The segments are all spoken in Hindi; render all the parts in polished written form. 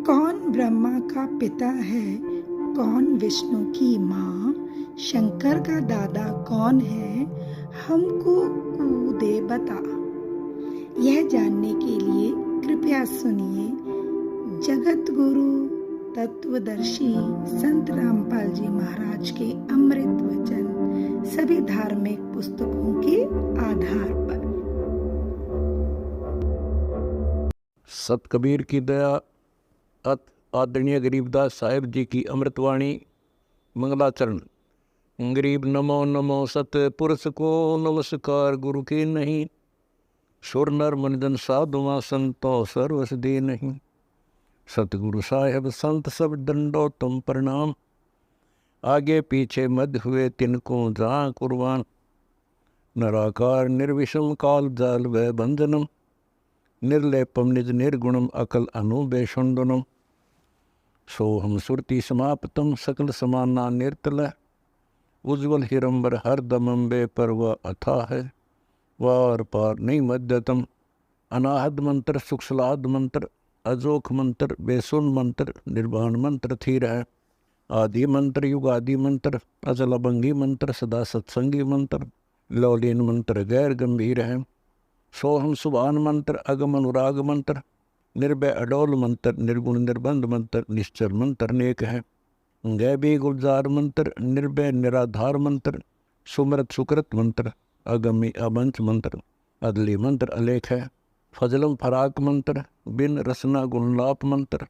कौन ब्रह्मा का पिता है, कौन विष्णु की माँ, शंकर का दादा कौन है, हमको कूदे बता। यह जानने के लिए कृपया सुनिए जगत गुरु तत्वदर्शी संत रामपाल जी महाराज के अमृत वचन सभी धार्मिक पुस्तकों के आधार पर। सत कबीर की दया, अत आदरणीय गरीबदास साहिब जी की अमृतवाणी मंगलाचरण। गरीब नमो नमो सत पुरुष को नमस्कार, गुरु की नहीं, सुर नर मुनिजन साधुआ संतो सर्वस दे नहीं। सतगुरु साहेब संत सब दंडो तुम प्रणाम, आगे पीछे मध्य हुए तिनको जहाँ कुर्बान। नराकार निर्विषम काल जाल व बंधनम, निर्लेपम निज निर्गुणम अकल अनुबेषुंडनम। सोहम सुरति समाप्तम सकल समाना निर्तल, उज्ज्वल हिरंबर हर दमंबे पर वह अथा है, वार पार नहीं मध्यतम। अनाहद मंत्र सुखसलाद मंत्र, अजोख मंत्र बेसुन मंत्र, निर्वाण मंत्र थीर है। आदि मंत्र युगादि मंत्र, अजल अभंगी मंत्र, सदा सत्संगी मंत्र, लौलीन मंत्र गैर गंभीर है। सोहम सुभान मंत्र, अगम अनुराग मंत्र, निर्भय अडोल मंत्र, निर्गुण निर्बंध मंत्र, निश्चर मंत्र नेक है। गैबी गुलजार मंत्र, निर्भय निराधार मंत्र, सुमृत सुकृत मंत्र, अगमी अबंच मंत्र, अदली मंत्र अलेख है। फजलम फराक मंत्र, बिन रसना गुणलाप मंत्र,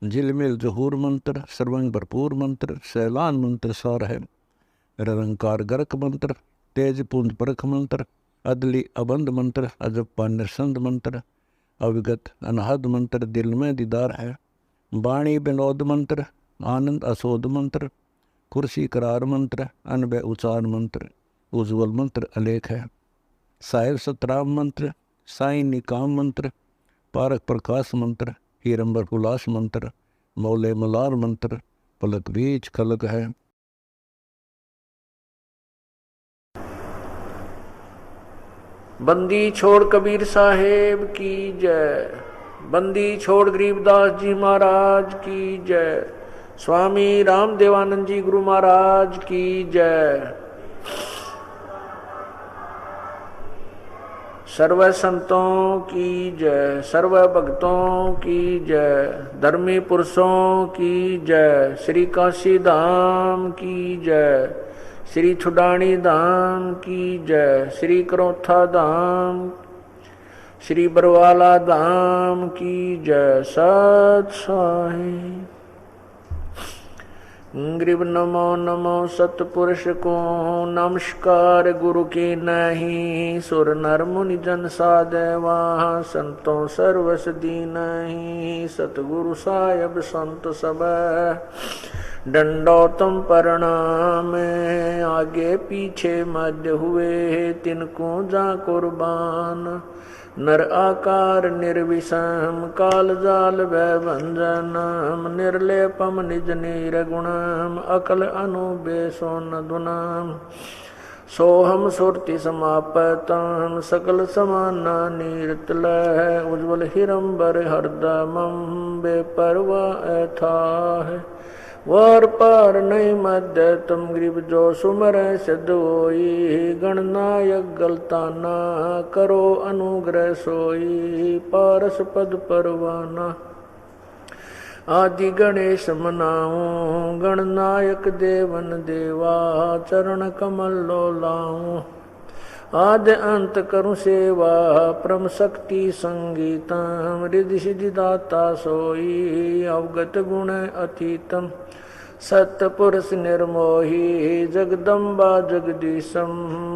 झिलमिल जहूर मंत्र, सर्वंग भरपूर मंत्र, सैलान मंत्र सार है। निरंकार गर्क मंत्र, तेज पुंज परख मंत्र, अदली अबंध मंत्र, अजप्पा निरसंद मंत्र, अविगत अनहद मंत्र, दिल में दीदार है। वाणी विनोद मंत्र, आनंद असोद मंत्र, कुर्सी करार मंत्र, अनबय उचार मंत्र, उज्ज्वल मंत्र अलेख है। साहिब सतराम मंत्र, साई निकाम मंत्र, पारक प्रकाश मंत्र, हीरंबर हुलास मंत्र, मौले मलार मंत्र, पलक बीच खलक है। बंदी छोड़ कबीर साहेब की जय, बंदी छोड़ गरीबदास जी महाराज की जय, स्वामी रामदेवानंद जी गुरु महाराज की जय। सर्व संतों की जय, सर्व भक्तों की जय, धर्मी पुरुषों की जय, श्री काशी धाम की जय, श्री छुडानी धाम की जय, श्री करोथा धाम, श्री बरवाला धाम की जय। सत साई ग्रीब नमो नमो सतपुरुष को नमस्कार, गुरु की नहीं, सुर नर मुनि जन सादेवा संतों सर्वस दीनहि। सतगुरु साहेब संत सब डंडो तुम प्रणाम, आगे पीछे मध्य हुए तिनको जा कुर्बान। नर आकार निर्विषम काल जाल वै भंजनम, निर्लेपम निज निर्गुणम अकल अनुबेसोन दुनाम। सोहम सुरति समापतम सकल समाना नीरतल, उज्ज्वल हिरंबर हरदमम बेपरवा अथाह। वार पार नहीं मध्य तुम गरीब जो सुमर सिद्ध होई, गणनायक गलताना करो अनुग्रह सोई। पारस पद परवाना आदि गणेश मनाऊं, गणनायक देवन देवा चरण कमल लो लाऊं। आद्य अंत करूं सेवा परम शक्ति संगीतम, रिद्धि सिद्धि दाता सोई अवगत गुण अतीतम। सतपुरुष निर्मोही जगदम्बा जगदीशम,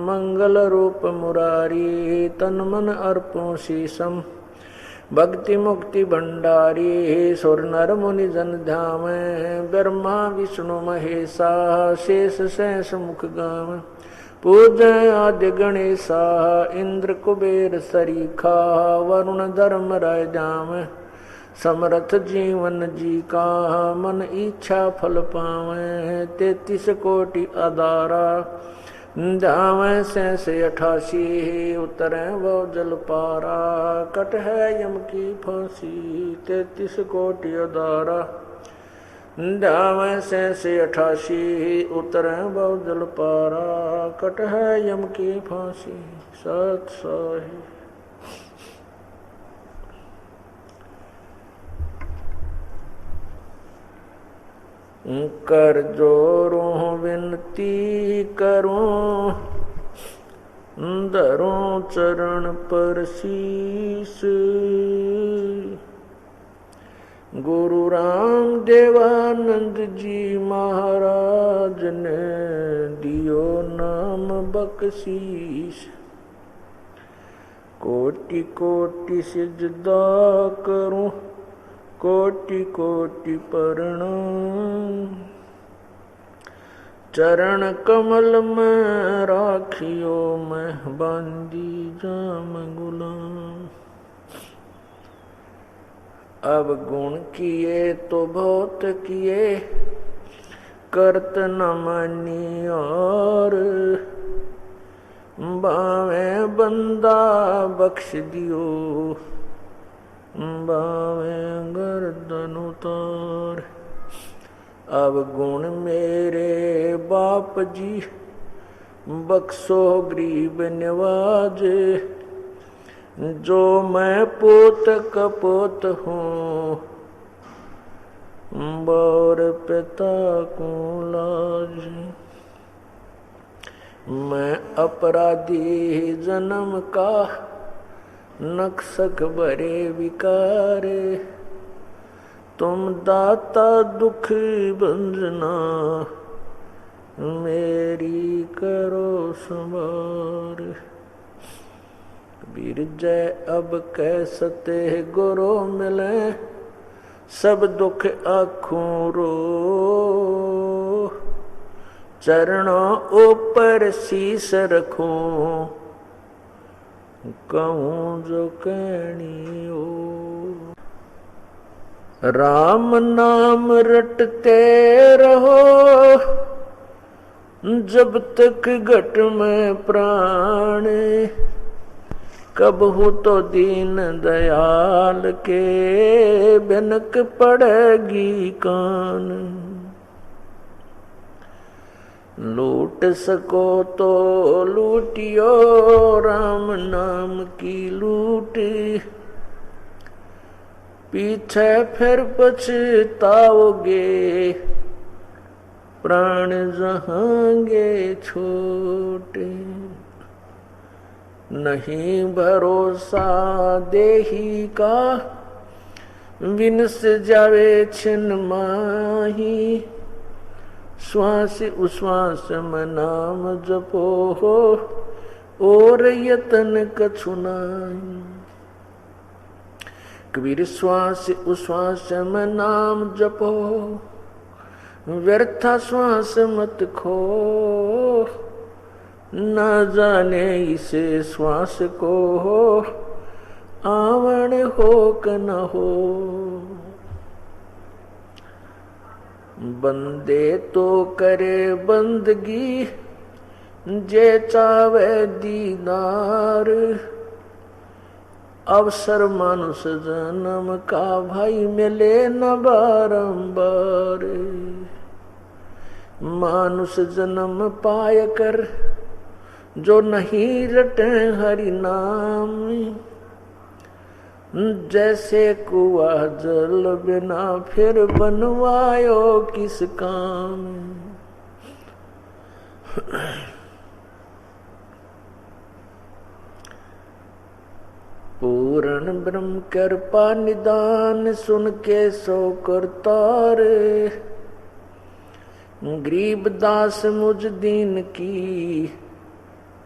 मंगल रूप मुरारी तन मन अर्पों शीशम। भक्ति मुक्ति भंडारी सुर नर मुनि जन ध्यामे, ब्रह्मा विष्णु महेशा शेष शेष मुख गाम। पूजय आद्य गणेशा इंद्र कुबेर सरीखा, वरुण धर्म राय जाम। समर्थ जीवन जी का मन इच्छा फल पावे, 33 कोटि अदारा जावे से 88 उतरे वो जल पारा, कट है यम की फांसी 33 कोटि अदारा। जावे से 88 उतरे वो जल पारा, कट है यम की फांसी। सत साही कर जोरों विनती करूं, धरूं चरण पर शीस। गुरु राम देवानंद जी महाराज ने दियो नाम बख्शीश। कोटि कोटि सिजदा करूं, कोटि कोटि प्रणाम। चरण कमल में राखियो मैं बांदी जाम गुलाम। अब गुण किए तो बहुत किए, करत न मानी और। बावे बंदा बख्श दियो, बावे गर्दन उतार। अब गुण मेरे बाप जी, बख्शो गरीब नवाजे। जो मैं पोत कपोत हूँ, बौर पिता को लाज। मैं अपराधी जन्म का, नक्सक बरे विकारे। तुम दाता दुख बंजना, मेरी करो संवार। कबीर जय अब कैसते गुरु मिले, सब दुख आँखों रो। चरणों ऊपर शीस रखूं, कहूं जो कहनी हो। राम नाम रटते रहो, जब तक घट में प्राण। कब हो तो दीन दयाल के, बिनक पड़ेगी कान। लूट सको तो लूटियो, राम नाम की लूट। पीछे फिर पछताओगे, प्राण जहांगे छोटे। नहीं भरोसा देही का, विनस जावे छिन माही। श्वास उश्वास में नाम जपो हो, और यतन कछु नाहीं। कबीर श्वास उश्वास में नाम जपो, व्यर्था श्वास मत खो। न जाने इसे श्वास को हो, आवण हो क न हो। बंदे तो करे बंदगी, जे चावे दीदार। अवसर मानुष जन्म का, भाई मिले न बारंबार। मानुष जन्म पाय कर, जो नहीं रटे हरि नाम। जैसे कुआ जल बिना, फिर बनवायो किस काम। पूर्ण ब्रह्म कृपा निदान, सुन के सो करतार। गरीब दास मुझ दीन की,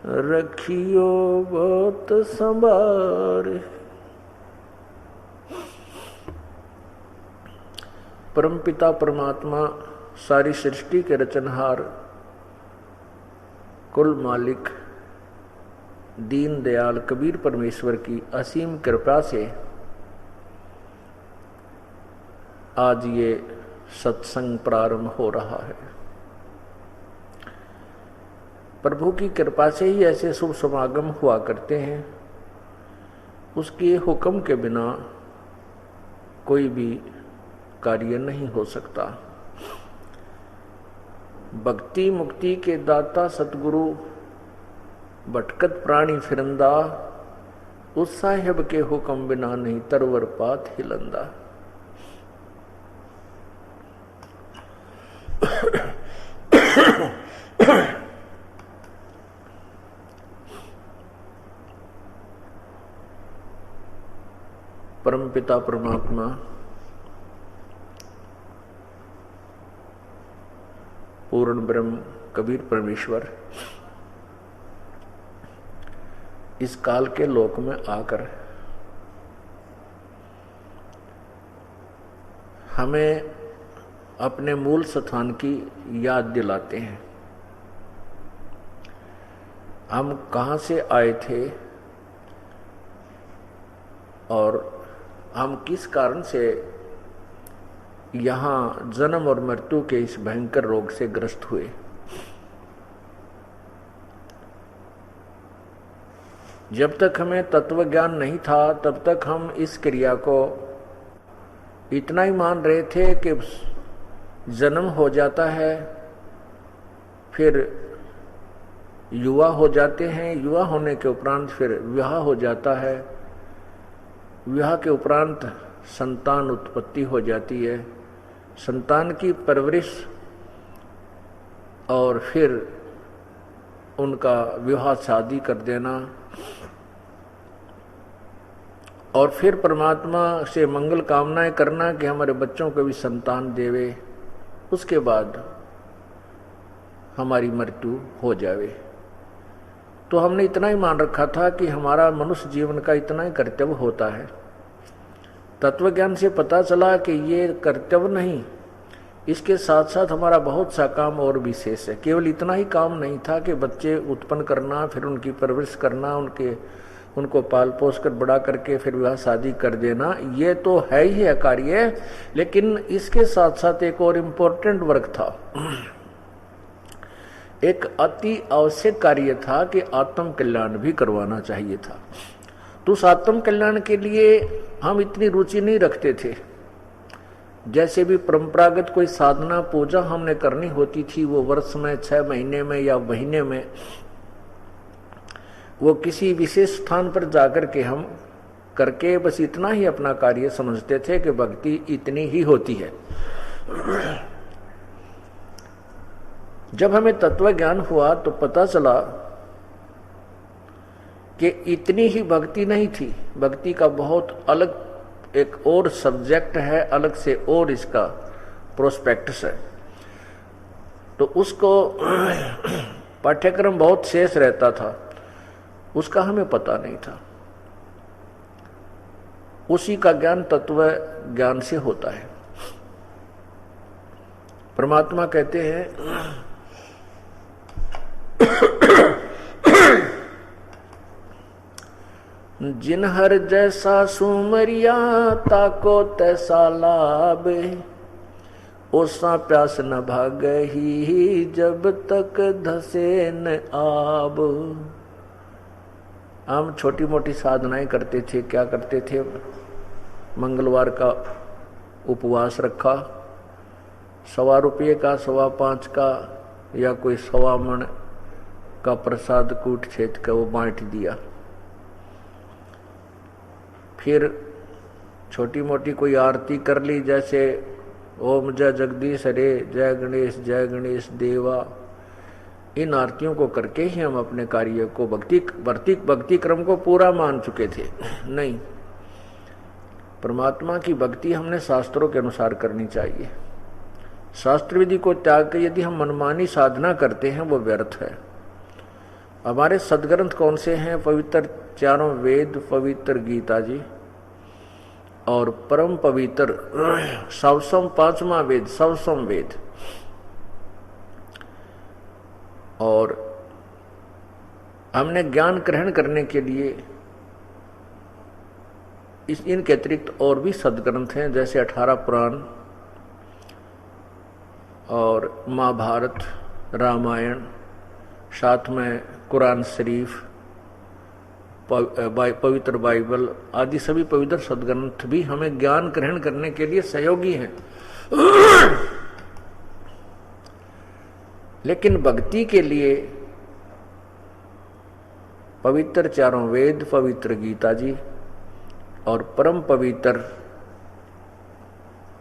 रखियो बहुत संभार। परमपिता परमात्मा, सारी सृष्टि के रचनहार, कुल मालिक दीन दयाल कबीर परमेश्वर की असीम कृपा से आज ये सत्संग प्रारंभ हो रहा है। प्रभु की कृपा से ही ऐसे शुभ समागम हुआ करते हैं। उसके हुक्म के बिना कोई भी कार्य नहीं हो सकता। भक्ति मुक्ति के दाता सतगुरु, भटकत प्राणी फिरंदा, उस साहेब के हुक्म बिना नहीं तरवर पात हिलंदा। परमपिता परमात्मा पूर्ण ब्रह्म कबीर परमेश्वर इस काल के लोक में आकर हमें अपने मूल स्थान की याद दिलाते हैं। हम कहाँ से आए थे और हम किस कारण से यहाँ जन्म और मृत्यु के इस भयंकर रोग से ग्रस्त हुए। जब तक हमें तत्व ज्ञान नहीं था तब तक हम इस क्रिया को इतना ही मान रहे थे कि जन्म हो जाता है, फिर युवा हो जाते हैं, युवा होने के उपरांत फिर विवाह हो जाता है, विवाह के उपरांत संतान उत्पत्ति हो जाती है, संतान की परवरिश और फिर उनका विवाह शादी कर देना और फिर परमात्मा से मंगल कामनाएं करना कि हमारे बच्चों को भी संतान देवे, उसके बाद हमारी मृत्यु हो जावे। तो हमने इतना ही मान रखा था कि हमारा मनुष्य जीवन का इतना ही कर्तव्य होता है। तत्व ज्ञान से पता चला कि ये कर्तव्य नहीं, इसके साथ साथ हमारा बहुत सा काम और विशेष है। केवल इतना ही काम नहीं था कि बच्चे उत्पन्न करना, फिर उनकी परवरिश करना, उनको पाल पोस कर बड़ा करके फिर विवाह शादी कर देना, ये तो है ही है कार्य, लेकिन इसके साथ साथ एक और इम्पोर्टेंट वर्क था, एक अति आवश्यक कार्य था कि आत्म कल्याण भी करवाना चाहिए था। तो उस आत्म कल्याण के लिए हम इतनी रुचि नहीं रखते थे। जैसे भी परंपरागत कोई साधना पूजा हमने करनी होती थी, वो वर्ष में 6 महीने में या महीने में वो किसी विशेष स्थान पर जाकर के हम करके बस इतना ही अपना कार्य समझते थे कि भक्ति इतनी ही होती है। जब हमें तत्व ज्ञान हुआ तो पता चला कि इतनी ही भक्ति नहीं थी, भक्ति का बहुत अलग एक और सब्जेक्ट है, अलग से और इसका प्रोस्पेक्टस है। तो उसको पाठ्यक्रम बहुत शेष रहता था, उसका हमें पता नहीं था। उसी का ज्ञान तत्व ज्ञान से होता है। परमात्मा कहते हैं जिन हर जैसा सुमरिया ताको तैसा लाभ, ओसा प्यास न भागही जब तक धसे न आब। हम छोटी मोटी साधनाएं करते थे। क्या करते थे? मंगलवार का उपवास रखा, 1.25 रुपये का, 5.25 का या कोई 1.25 मन का प्रसाद कूट छेद का वो बांट दिया। फिर छोटी मोटी कोई आरती कर ली, जैसे ओम जय जगदीश हरे, जय गणेश देवा। इन आरतियों को करके ही हम अपने कार्य को भक्ति क्रम को पूरा मान चुके थे। नहीं, परमात्मा की भक्ति हमने शास्त्रों के अनुसार करनी चाहिए। शास्त्र विधि को त्याग कर यदि हम मनमानी साधना करते हैं वो व्यर्थ है। हमारे सदग्रंथ कौन से हैं? पवित्र 4 वेद, पवित्र गीता जी, और परम पवित्र सवसम 5वां वेद, सवसम वेद। और हमने ज्ञान ग्रहण करने के लिए इनके अतिरिक्त और भी सदग्रंथ हैं, जैसे 18 पुराण और महाभारत, रामायण, साथ में कुरान शरीफ, पवित्र बाइबल आदि सभी पवित्र सदग्रंथ भी हमें ज्ञान ग्रहण करने के लिए सहयोगी हैं। लेकिन भक्ति के लिए पवित्र चारों वेद, पवित्र गीता जी और परम पवित्र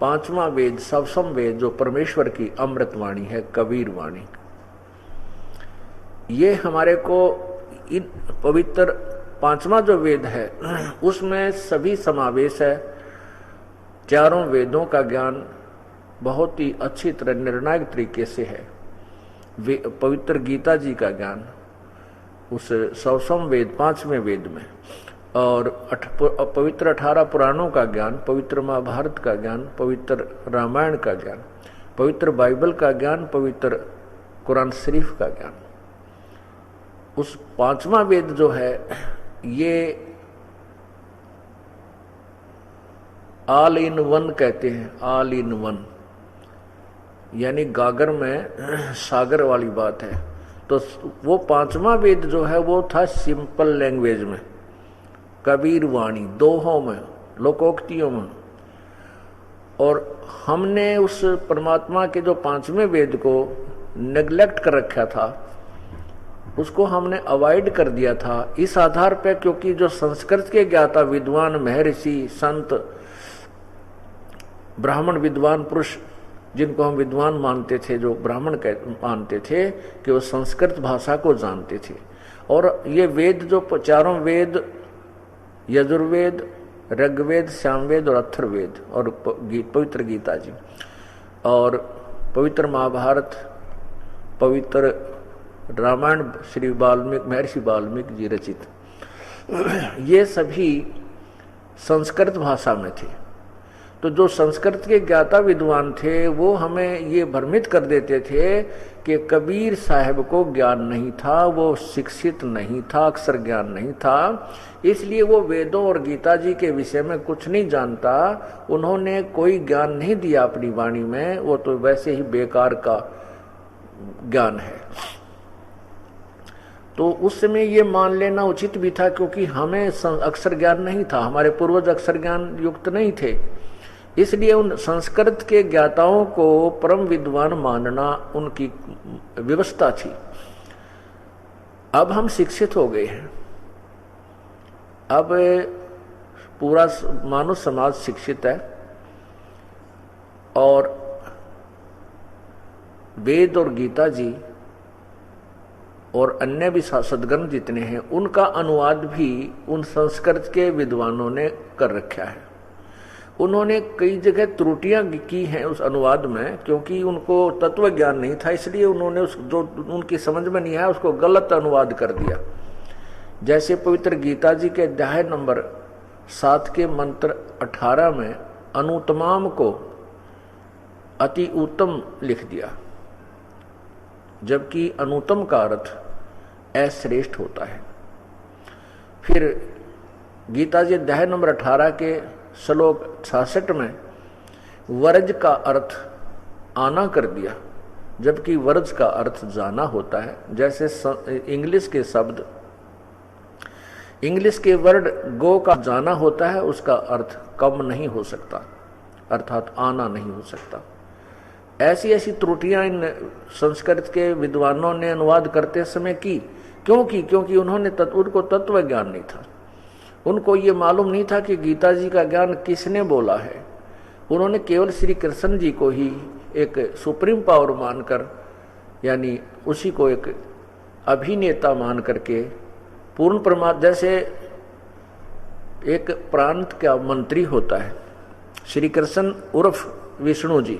पांचवा वेद, सवसम वेद जो परमेश्वर की अमृत वाणी है, कबीर वाणी, ये हमारे को इन पवित्र पांचवा जो वेद है उसमें सभी समावेश है। चारों वेदों का ज्ञान बहुत ही अच्छी तरह निर्णायक तरीके से है। पवित्र गीता जी का ज्ञान उस सवसम वेद, पांचवें वेद में, और पवित्र 18 पुराणों का ज्ञान, पवित्र महाभारत का ज्ञान, पवित्र रामायण का ज्ञान, पवित्र बाइबल का ज्ञान, पवित्र कुरान शरीफ का ज्ञान, उस पांचवा वेद जो है ये ऑल इन वन कहते हैं। ऑल इन वन यानी गागर में सागर वाली बात है। तो वो पांचवा वेद जो है वो था सिंपल लैंग्वेज में, कबीर वाणी, दोहों में, लोकोक्तियों में। और हमने उस परमात्मा के जो पांचवें वेद को नेग्लेक्ट कर रखा था, उसको हमने अवॉइड कर दिया था इस आधार पर क्योंकि जो संस्कृत के ज्ञाता विद्वान, महर्षि, संत, ब्राह्मण विद्वान पुरुष जिनको हम विद्वान मानते थे, जो ब्राह्मण मानते थे कि वो संस्कृत भाषा को जानते थे। और ये वेद जो चारों वेद, यजुर्वेद, ऋग्वेद, सामवेद और अथर्ववेद और पवित्र गीता जी और पवित्र महाभारत, पवित्र रामायण श्री वाल्मीकि, महर्षि वाल्मीकि जी रचित, ये सभी संस्कृत भाषा में थे। तो जो संस्कृत के ज्ञाता विद्वान थे वो हमें ये भ्रमित कर देते थे कि कबीर साहब को ज्ञान नहीं था, वो शिक्षित नहीं था, अक्षर ज्ञान नहीं था, इसलिए वो वेदों और गीता जी के विषय में कुछ नहीं जानता, उन्होंने कोई ज्ञान नहीं दिया अपनी वाणी में, वो तो वैसे ही बेकार का ज्ञान है। तो उस समय ये मान लेना उचित भी था क्योंकि हमें अक्षर ज्ञान नहीं था, हमारे पूर्वज अक्षर ज्ञान युक्त नहीं थे, इसलिए उन संस्कृत के ज्ञाताओं को परम विद्वान मानना उनकी व्यवस्था थी। अब हम शिक्षित हो गए हैं, अब पूरा मानव समाज शिक्षित है और वेद और गीता जी और अन्य भी सदग्रंथ जितने हैं उनका अनुवाद भी उन संस्कृत के विद्वानों ने कर रखा है। उन्होंने कई जगह त्रुटियां की हैं उस अनुवाद में क्योंकि उनको तत्व ज्ञान नहीं था, इसलिए उन्होंने उस जो उनकी समझ में नहीं आया उसको गलत अनुवाद कर दिया। जैसे पवित्र गीता जी के अध्याय नंबर 7 के मंत्र 18 में अनुत्तमाम को अति उत्तम लिख दिया, जबकि अनुत्तम का अर्थ अश्रेष्ठ होता है। फिर गीता जी अध्याय नंबर 18 के श्लोक 66 में वर्ज का अर्थ आना कर दिया, जबकि वर्ज का अर्थ जाना होता है। जैसे इंग्लिश के शब्द, इंग्लिश के वर्ड गो का जाना होता है, उसका अर्थ कम नहीं हो सकता, अर्थात आना नहीं हो सकता। ऐसी ऐसी त्रुटियां इन संस्कृत के विद्वानों ने अनुवाद करते समय की। क्यों की? क्योंकि उन्होंने उनको तत्व ज्ञान नहीं था, उनको ये मालूम नहीं था कि गीता जी का ज्ञान किसने बोला है। उन्होंने केवल श्री कृष्ण जी को ही एक सुप्रीम पावर मानकर, यानी उसी को एक अभिनेता मान करके पूर्ण परमात्मा, जैसे एक प्रांत का मंत्री होता है, श्री कृष्ण उर्फ विष्णु जी,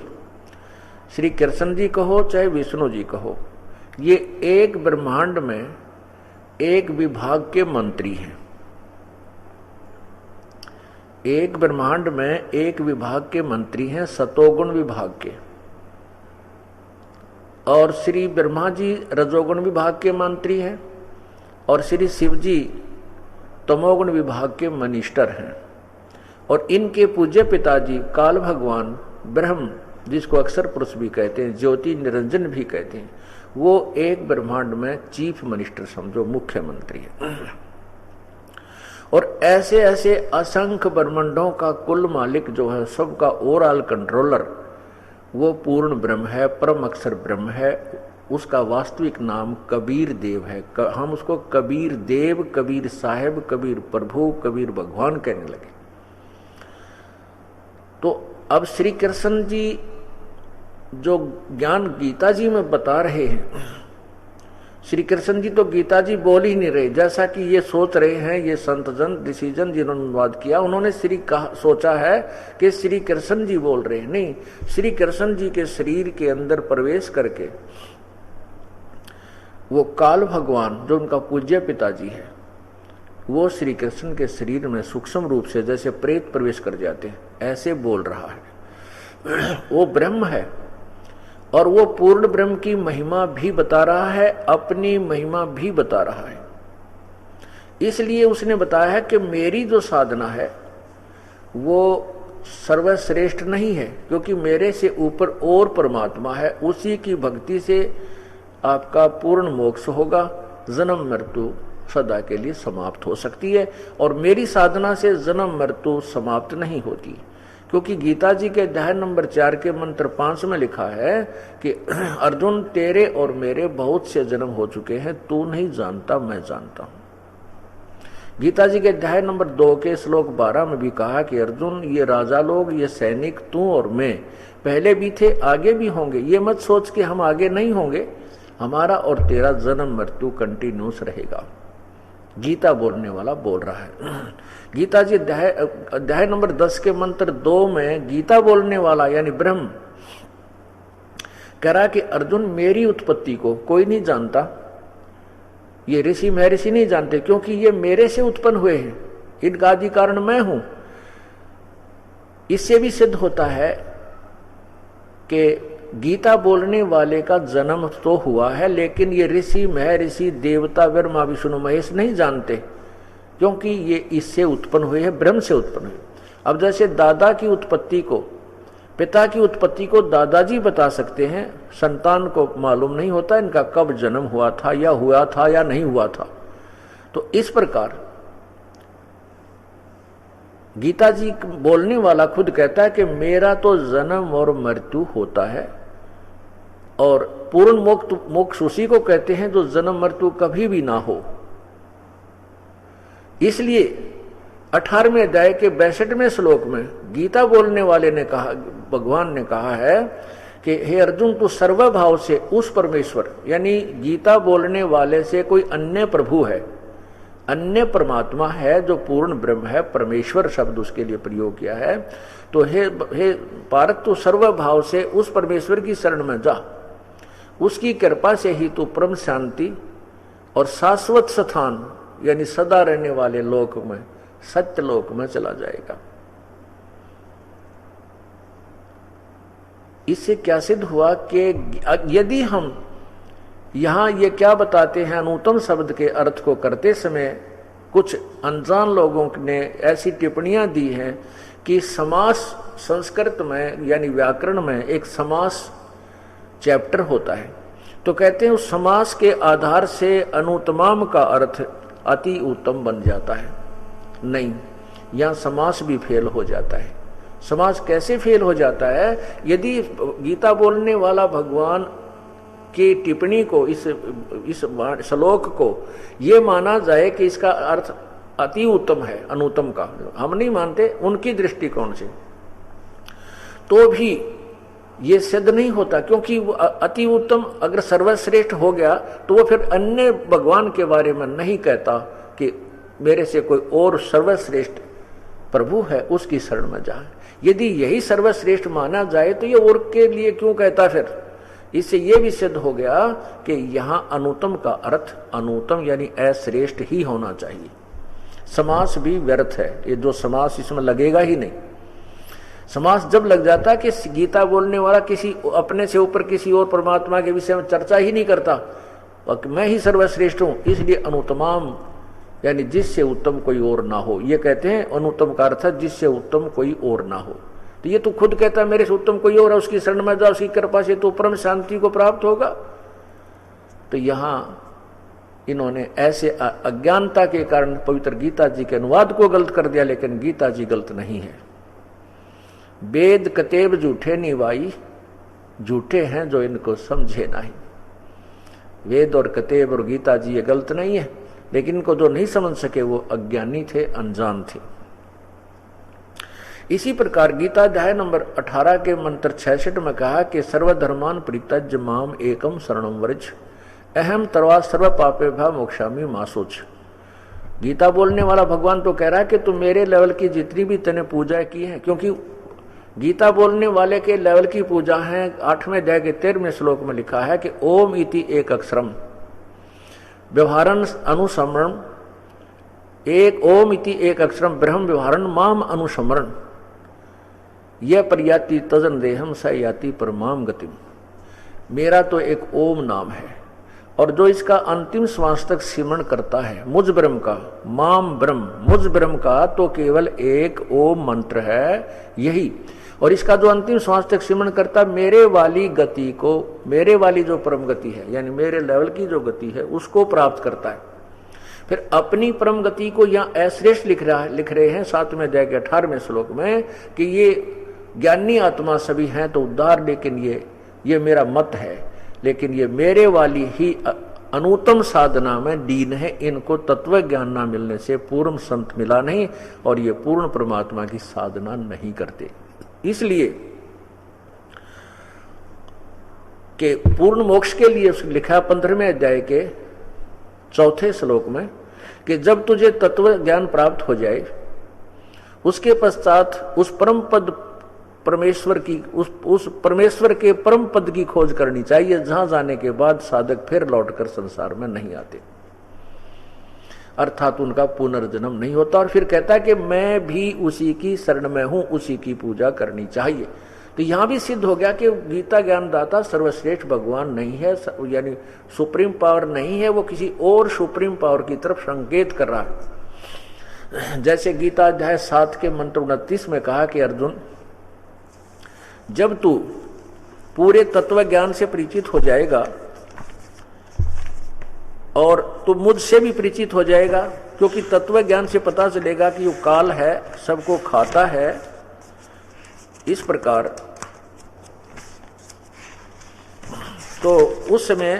श्री कृष्ण जी कहो चाहे विष्णु जी कहो, ये एक ब्रह्मांड में एक विभाग के मंत्री हैं। एक ब्रह्मांड में एक विभाग के मंत्री हैं, सतोगुण विभाग के, और श्री ब्रह्मा जी रजोगुण विभाग के मंत्री हैं और श्री शिव जी तमोगुण विभाग के मिनिस्टर हैं। और इनके पूज्य पिताजी काल भगवान ब्रह्म, जिसको अक्षर पुरुष भी कहते हैं, ज्योति निरंजन भी कहते हैं, वो एक ब्रह्मांड में चीफ मिनिस्टर समझो, मुख्यमंत्री है। और ऐसे ऐसे असंख्य ब्रह्मांडों का कुल मालिक जो है, सबका ओवरऑल कंट्रोलर, वो पूर्ण ब्रह्म है, परम अक्षर ब्रह्म है। उसका वास्तविक नाम कबीर देव है। हम उसको कबीर देव, कबीर साहेब, कबीर प्रभु, कबीर भगवान कहने लगे। तो अब श्री कृष्ण जी जो ज्ञान गीता जी में बता रहे हैं, श्री कृष्ण जी तो गीता जी बोल ही नहीं रहे, जैसा कि ये सोच रहे हैं ये संतजन ऋषिजन जिन्होंने अनुवाद किया, उन्होंने सोचा है कि श्री कृष्ण जी बोल रहे हैं। नहीं, श्री कृष्ण जी के शरीर के अंदर प्रवेश करके वो काल भगवान जो उनका पूज्य पिताजी है, वो श्री कृष्ण के शरीर में सूक्ष्म रूप से जैसे प्रेत प्रवेश कर जाते हैं, ऐसे बोल रहा है। वो ब्रह्म है और वो पूर्ण ब्रह्म की महिमा भी बता रहा है, अपनी महिमा भी बता रहा है। इसलिए उसने बताया है कि मेरी जो साधना है वो सर्वश्रेष्ठ नहीं है, क्योंकि मेरे से ऊपर और परमात्मा है, उसी की भक्ति से आपका पूर्ण मोक्ष होगा, जन्म मृत्यु सदा के लिए समाप्त हो सकती है। और मेरी साधना से जन्म मृत्यु समाप्त नहीं होती, क्योंकि गीता जी के अध्याय नंबर 4 के मंत्र 5 में लिखा है कि अर्जुन तेरे और मेरे बहुत से जन्म हो चुके हैं, तू नहीं जानता, मैं जानता हूं। गीता जी के अध्याय नंबर 2 के श्लोक 12 में भी कहा कि अर्जुन ये राजा लोग, ये सैनिक, तू और मैं पहले भी थे, आगे भी होंगे। ये मत सोच कि हम आगे नहीं होंगे, हमारा और तेरा जन्म मृत्यु कंटिन्यूस रहेगा। गीता बोलने वाला बोल रहा है। गीता जी अध्याय नंबर 10 के मंत्र 2 में गीता बोलने वाला यानी ब्रह्म कह रहा कि अर्जुन मेरी उत्पत्ति को कोई नहीं जानता, ये ऋषि महर्षि नहीं जानते, क्योंकि ये मेरे से उत्पन्न हुए हैं, इनका आदि कारण मैं हूं। इससे भी सिद्ध होता है कि गीता बोलने वाले का जन्म तो हुआ है, लेकिन ये ऋषि महर्षि देवता ब्रह्मा विष्णु महेश नहीं जानते, क्योंकि ये इससे उत्पन्न हुए हैं, ब्रह्म से उत्पन्न हुए। अब जैसे दादा की उत्पत्ति को, पिता की उत्पत्ति को दादाजी बता सकते हैं, संतान को मालूम नहीं होता इनका कब जन्म हुआ था या नहीं हुआ था। तो इस प्रकार गीता जी बोलने वाला खुद कहता है कि मेरा तो जन्म और मृत्यु होता है, और पूर्ण मोक्ष उसी को कहते हैं जो जन्म मृत्यु कभी भी ना हो। इसलिए 18वें अध्याय के 62वें श्लोक में गीता बोलने वाले ने कहा, भगवान ने कहा है कि हे अर्जुन तू सर्वभाव से उस परमेश्वर, यानी गीता बोलने वाले से कोई अन्य प्रभु है, अन्य परमात्मा है जो पूर्ण ब्रह्म है, परमेश्वर शब्द उसके लिए प्रयोग किया है। तो हे पार्थ तू सर्वभाव से उस परमेश्वर की शरण में जा, उसकी कृपा से ही तू परम शांति और शाश्वत स्थान यानी सदा रहने वाले लोक में, सत्य लोक में चला जाएगा। इससे क्या सिद्ध हुआ कि यदि हम यहां ये क्या बताते हैं, अनुत्तम शब्द के अर्थ को करते समय कुछ अनजान लोगों ने ऐसी टिप्पणियां दी हैं कि समास संस्कृत में यानी व्याकरण में एक समास चैप्टर होता है, तो कहते हैं उस समास के आधार से अनुत्तम का अर्थ अति उत्तम बन जाता है। नहीं, यहां समास भी फेल हो जाता है। समास कैसे फेल हो जाता है? यदि गीता बोलने वाला भगवान की टिप्पणी को, इस श्लोक को ये माना जाए कि इसका अर्थ अति उत्तम है, अनुत्तम का हम नहीं मानते उनकी दृष्टिकोण से, तो भी ये सिद्ध नहीं होता, क्योंकि वो अति उत्तम अगर सर्वश्रेष्ठ हो गया तो वो फिर अन्य भगवान के बारे में नहीं कहता कि मेरे से कोई और सर्वश्रेष्ठ प्रभु है, उसकी शरण में जाए। यदि यही सर्वश्रेष्ठ माना जाए तो ये और के लिए क्यों कहता फिर? इससे ये भी सिद्ध हो गया कि यहाँ अनुत्तम का अर्थ अनुत्तम यानी अश्रेष्ठ ही होना चाहिए। समास भी व्यर्थ है, ये जो समास इसमें लगेगा ही नहीं। समास जब लग जाता है कि गीता बोलने वाला किसी अपने से ऊपर किसी और परमात्मा के विषय में चर्चा ही नहीं करता, और मैं ही सर्वश्रेष्ठ हूं, इसलिए अनुत्तम यानी जिससे उत्तम कोई और ना हो, ये कहते हैं अनुत्तम का अर्थ है जिससे उत्तम कोई और ना हो। तो ये तो खुद कहता है मेरे से उत्तम कोई और है, उसकी शरण में जा, उसकी कृपा से तो परम शांति को प्राप्त होगा। तो यहाँ इन्होंने ऐसे अज्ञानता के कारण पवित्र गीता जी के अनुवाद को गलत कर दिया, लेकिन गीता जी गलत नहीं है। वेद कतेब झूठे निवाई, झूठे हैं जो इनको समझे नहीं। वेद और कतेब और गीता जी ये गलत नहीं है, लेकिन इनको जो नहीं समझ सके वो अज्ञानी थे, अनजान थे। इसी प्रकार गीता अध्याय नंबर 18 के मंत्र 66 में कहा कि सर्वधर्मान परित्यज्य माम एकम शरणम व्रज अहम तर्वा सर्व पापे भा मोक्षामि मा सोच। गीता बोलने वाला भगवान तो कह रहा है कि तुम मेरे लेवल की जितनी भी तने पूजा की है, क्योंकि गीता बोलने वाले के लेवल की पूजा है। 8वें अध्याय के 13वें श्लोक में लिखा है कि ओम इति एक अक्षरम व्यवहारन अनुसमरण, एक ओम इति एक अक्षरम ब्रह्म व्यवहारन माम अनुसमरण यह पर्याति तजन देहम स याति परमाम गतिम। मेरा तो एक ओम नाम है, और जो इसका अंतिम श्वास तक सिमरण करता है मुझ ब्रह्म का, माम ब्रह्म, मुझ ब्रह्म का तो केवल एक ओम मंत्र है यही, और इसका जो अंतिम श्वास तक सिमरण करता मेरे वाली गति को, मेरे वाली जो परम गति है यानी मेरे लेवल की जो गति है उसको प्राप्त करता है। फिर अपनी परम गति को यहाँ अश्रेष्ठ लिख रहे हैं 7वें अध्याय के 18वें श्लोक में कि ये ज्ञानी आत्मा सभी हैं तो उद्धार, लेकिन ये मेरा मत है, लेकिन ये मेरे वाली ही अनुत्तम साधना में दीन है। इनको तत्व ज्ञान ना मिलने से पूर्ण संत मिला नहीं, और ये पूर्ण परमात्मा की साधना नहीं करते। इसलिए कि पूर्ण मोक्ष के लिए लिखा 15वें अध्याय के 4 श्लोक में कि जब तुझे तत्व ज्ञान प्राप्त हो जाए उसके पश्चात उस परम पद परमेश्वर की, उस परमेश्वर के परम पद की खोज करनी चाहिए, जहां जाने के बाद साधक फिर लौटकर संसार में नहीं आते, अर्थात उनका पुनर्जन्म नहीं होता। और फिर कहता है कि मैं भी उसी की शरण में हूं, उसी की पूजा करनी चाहिए। तो यहां भी सिद्ध हो गया कि गीता ज्ञानदाता सर्वश्रेष्ठ भगवान नहीं है, यानी सुप्रीम पावर नहीं है, वो किसी और सुप्रीम पावर की तरफ संकेत कर रहा है। जैसे गीता अध्याय 7 के मंत्र 29 में कहा कि अर्जुन, जब तू पूरे तत्व ज्ञान से परिचित हो जाएगा और तू मुझसे भी परिचित हो जाएगा, क्योंकि तत्व ज्ञान से पता चलेगा कि वो काल है, सबको खाता है। इस प्रकार तो उस समय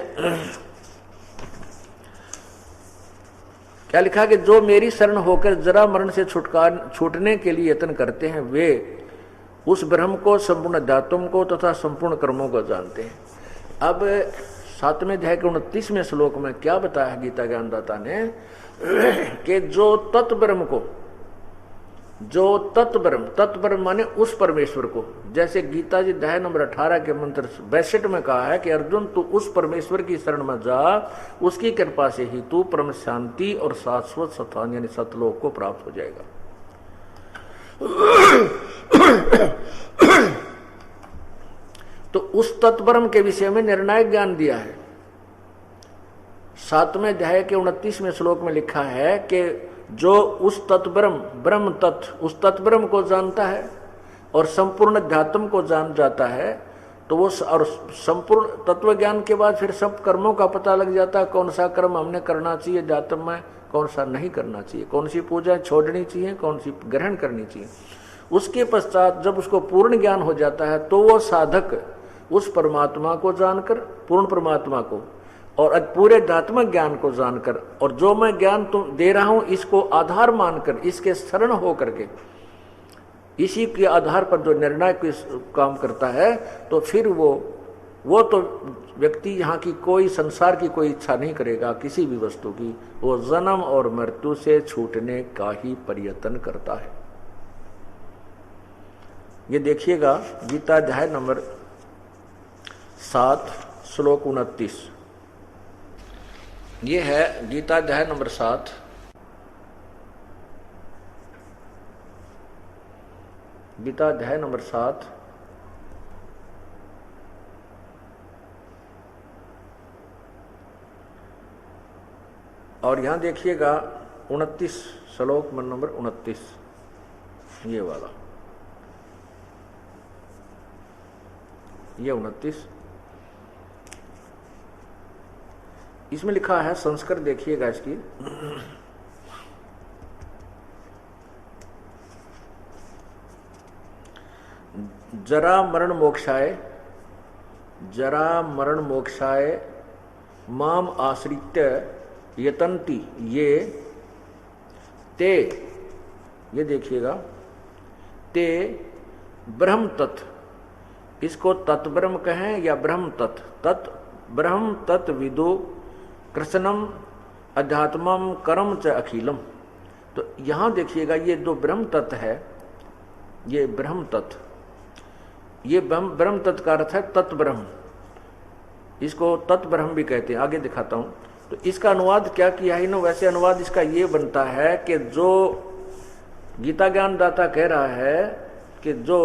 क्या लिखा कि जो मेरी शरण होकर जरा मरण से छूटने के लिए यत्न करते हैं वे उस ब्रह्म को, संपूर्ण अध्यात्म को तथा संपूर्ण कर्मों को जानते हैं। अब 7वें अध्याय के 29वें श्लोक में क्या बताया गीता ज्ञानदाता ने कि जो तत्ब्रह्म को, जो तत्ब्रह्म माने उस परमेश्वर को, जैसे गीता जी अध्याय नंबर 18 के मंत्र 62 में कहा है कि अर्जुन तू उस परमेश्वर की शरण में जा, उसकी कृपा से ही तू परम शांति और शाश्वत स्थान यानी सतलोक को प्राप्त हो जाएगा। तो उस तत्ब्रह्म के विषय में निर्णायक ज्ञान दिया है। 7वें अध्याय के 29वें श्लोक में लिखा है कि जो उस तत्ब्रह्म, ब्रह्म तत्व, उस तत्ब्रह्म को जानता है और संपूर्ण अध्यात्म को जान जाता है, तो वो और संपूर्ण तत्व ज्ञान के बाद फिर सब कर्मों का पता लग जाता है, कौन सा कर्म हमने करना चाहिए अध्यात्म में, कौन सा नहीं करना चाहिए, कौन सी पूजा छोड़नी चाहिए, कौन सी ग्रहण करनी चाहिए। उसके पश्चात जब उसको पूर्ण ज्ञान हो जाता है तो वो साधक उस परमात्मा को जानकर, पूर्ण परमात्मा को और पूरे अध्यात्मिक ज्ञान को जानकर, और जो मैं ज्ञान तुम दे रहा हूं इसको आधार मानकर, इसके शरण हो करके, इसी के आधार पर जो निर्णय काम करता है, तो फिर वो तो व्यक्ति यहाँ की कोई, संसार की कोई इच्छा नहीं करेगा किसी भी वस्तु की, वो जन्म और मृत्यु से छूटने का ही प्रयत्न करता है। ये देखिएगा गीता अध्याय नंबर 7 श्लोक 29, ये है गीता अध्याय नंबर 7 गीता अध्याय नंबर 7 और यहां देखिएगा 29 श्लोक नंबर 29, ये वाला, ये 29 इसमें लिखा है, संस्कृत देखिएगा इसकी, जरा मरण मोक्षाय, जरा मरण मोक्षाय माम आश्रित्य यतन्ति ये ते, ये देखिएगा, ते ब्रह्म तत्, इसको तत् ब्रह्म कहें या ब्रह्म तत्, तत् ब्रह्म तत् विदो कृष्णम अध्यात्मम कर्म च अखिलम। तो यहां देखिएगा ये दो ब्रह्म तत्व है, ये ब्रह्म तत्व, ये ब्रह्म तत्व का अर्थ है तत् ब्रह्म, इसको तत् ब्रह्म भी कहते हैं। आगे दिखाता हूं। तो इसका अनुवाद क्या किया है इन्होंने, वैसे अनुवाद इसका ये बनता है कि जो गीता ज्ञान दाता कह रहा है कि जो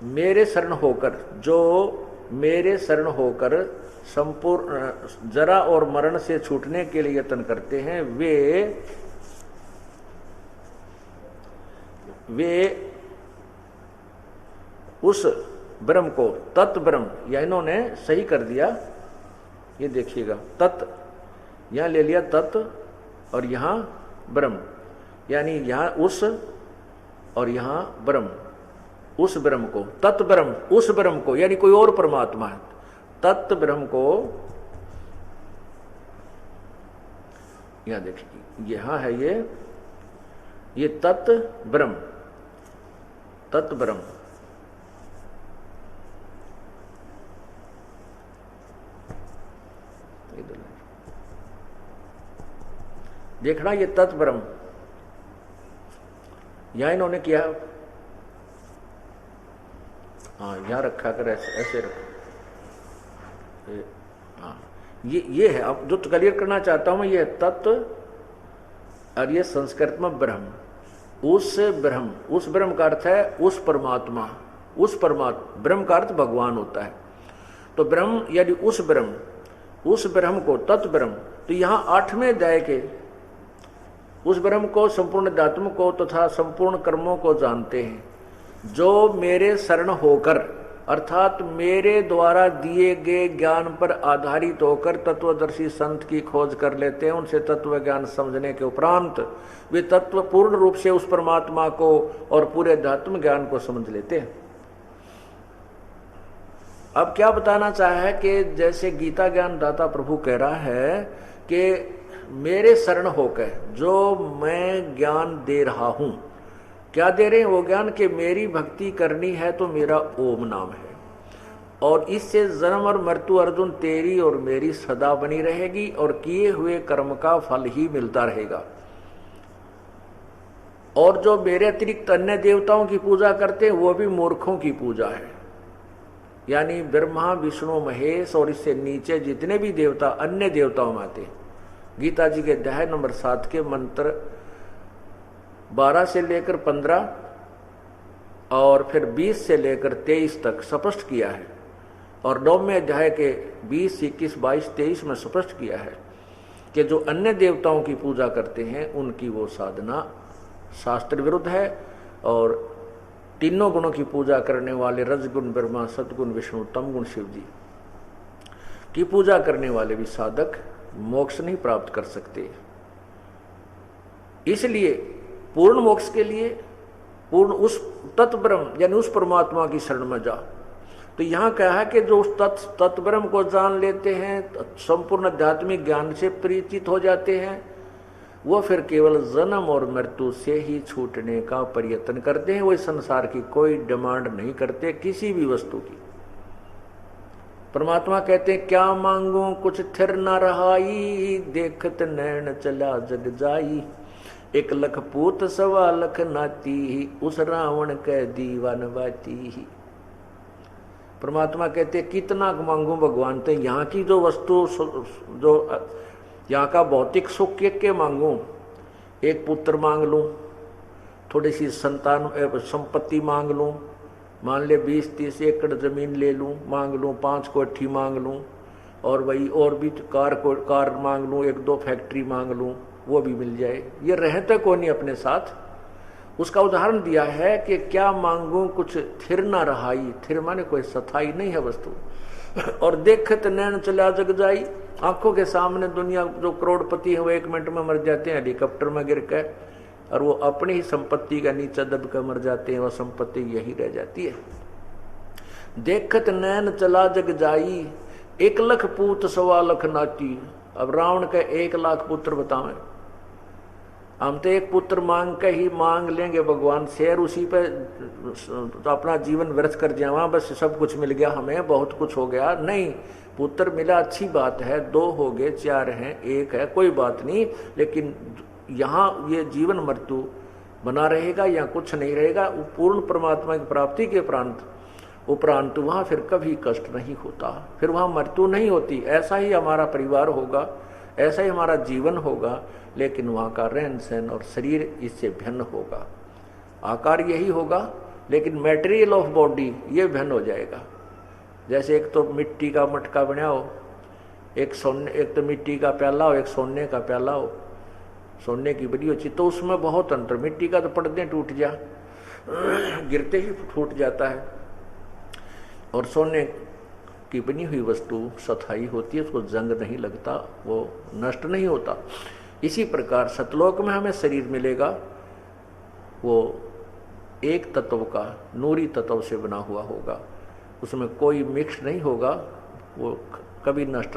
मेरे शरण होकर, जो मेरे शरण होकर संपूर्ण जरा और मरण से छूटने के लिए यत्न करते हैं, वे उस ब्रह्म को, तत् ब्रह्म, या इन्होंने सही कर दिया, ये देखिएगा, तत् यहां ले लिया तत् और यहां ब्रह्म, यानी यहां उस और यहां ब्रह्म, उस ब्रह्म को, तत् ब्रह्म, उस ब्रह्म को, यानी कोई और परमात्मा है, तत् ब्रह्म को, यहां देखिए, यहां है ये तत् ब्रह्म, तत् ब्रह्म, देखना ये तत् ब्रह्म, यहां इन्होंने किया, हाँ यहां रखा कर, ऐसे रखा, हाँ ये है। अब जो क्लियर करना चाहता हूं मैं, ये तत्व और ये संस्कृत में ब्रह्म, उस ब्रह्म, उस ब्रह्म का अर्थ है उस परमात्मा, उस परमात्मा, ब्रह्म का अर्थ भगवान होता है। तो ब्रह्म यदि उस ब्रह्म को, तत् ब्रह्म, तो यहां 8वें अध्याय के उस ब्रह्म को, संपूर्ण अध्यात्म को तथा संपूर्ण कर्मों को जानते हैं, जो मेरे शरण होकर, अर्थात मेरे द्वारा दिए गए ज्ञान पर आधारित होकर तत्वदर्शी संत की खोज कर लेते हैं। उनसे तत्व ज्ञान समझने के उपरांत वे तत्व पूर्ण रूप से उस परमात्मा को और पूरे अध्यात्म ज्ञान को समझ लेते हैं। अब क्या बताना चाहा है कि जैसे गीता ज्ञान दाता प्रभु कह रहा है कि मेरे शरण होकर जो मैं ज्ञान दे रहा हूं, क्या दे रहे हैं वो ज्ञान, कि मेरी भक्ति करनी है तो मेरा ओम नाम है, और इससे जन्म और मृत्यु अर्जुन तेरी और मेरी सदा बनी रहेगी, और किए हुए कर्म का फल ही मिलता रहेगा। और जो मेरे अतिरिक्त अन्य देवताओं की पूजा करते हैं वो भी मूर्खों की पूजा है, यानी ब्रह्मा विष्णु महेश और इससे नीचे जितने भी देवता अन्य देवताओं में आते हैं। गीता जी के अध्याय नंबर 7 के मंत्र 12 से लेकर 15 और फिर 20 से लेकर 23 तक स्पष्ट किया है, और 9वें अध्याय के 20, 21, 22, 23 में स्पष्ट किया है कि जो अन्य देवताओं की पूजा करते हैं उनकी वो साधना शास्त्र विरुद्ध है, और तीनों गुणों की पूजा करने वाले रजगुण ब्रह्मा, सतगुण विष्णु, तमगुण शिव जी की पूजा करने वाले भी साधक मोक्ष नहीं प्राप्त कर सकते। इसलिए पूर्ण मोक्ष के लिए पूर्ण उस तत्व ब्रह्म यानी उस परमात्मा की शरण में जा। तो यहां क्या है कि जो उस तत्व ब्रह्म को जान लेते हैं, संपूर्ण आध्यात्मिक ज्ञान से परिचित हो जाते हैं, वो फिर केवल जन्म और मृत्यु से ही छूटने का प्रयत्न करते हैं। वो इस संसार की कोई डिमांड नहीं करते किसी भी वस्तु की। परमात्मा कहते हैं क्या मांगू कुछ थिर न रहाई, देखत नैन चला जग जाई, 1 लख पूत 1.25 लाख नाती, उस रावण के दीवान बाती। परमात्मा कहते कितना मांगू भगवान, तो यहाँ की जो वस्तु, जो यहाँ का भौतिक सुख के मांगू, 1 पुत्र मांग लूं, थोड़ी सी संतान संपत्ति मांग लूं, मान ले 20-30 एकड़ जमीन ले लूं, मांग लूं, 5 कोठी मांग लूं, और वही और भी कार मांग लूं, 1-2 फैक्ट्री मांग लूं, वो भी मिल जाए। ये रहते को नहीं अपने साथ। उसका उदाहरण दिया है कि क्या मांगू कुछ थिर ना रहाई, थिर माने कोई सथाई नहीं है वस्तु। और देखत नैन चला जग जाई, आंखों के सामने दुनिया जो करोड़पति है वो 1 मिनट में मर जाते हैं हेलीकॉप्टर में गिर के, और वो अपनी ही संपत्ति का नीचा दब कर मर जाते हैं, वो संपत्ति यही रह जाती है। देखत नैन चला जग जाई, 1 लाख पूत 1.25 लाख नाती। अब रावण के 1 लाख पुत्र बतावें, हम तो एक पुत्र मांग के ही मांग लेंगे भगवान से, और उसी पे तो अपना जीवन व्यर्थ कर जावा, बस सब कुछ मिल गया हमें, बहुत कुछ हो गया। नहीं, पुत्र मिला अच्छी बात है, 2 हो गए, 4 हैं, 1 है, कोई बात नहीं, लेकिन यहाँ ये जीवन मृत्यु बना रहेगा या कुछ नहीं रहेगा। पूर्ण परमात्मा की प्राप्ति के उपरांत वहाँ फिर कभी कष्ट नहीं होता, फिर वहाँ मृत्यु नहीं होती। ऐसा ही हमारा परिवार होगा, ऐसा ही हमारा जीवन होगा, लेकिन वहाँ का रहन सहन और शरीर इससे भिन्न होगा। आकार यही होगा, लेकिन मटेरियल ऑफ बॉडी ये भिन्न हो जाएगा। जैसे एक तो मिट्टी का मटका बना हो, एक तो मिट्टी का प्याला हो, एक सोने का प्याला हो, सोने की बनी होती, तो उसमें बहुत अंतर। मिट्टी का तो पड़ते टूट जा, गिरते ही फूट जाता है, और सोने की बनी हुई वस्तु सथाई होती है, उसको जंग नहीं लगता, वो नष्ट नहीं होता। इसी प्रकार सतलोक में हमें शरीर मिलेगा, वो एक तत्व का, नूरी तत्व से बना हुआ होगा, उसमें कोई मिक्स नहीं होगा, वो कभी नष्ट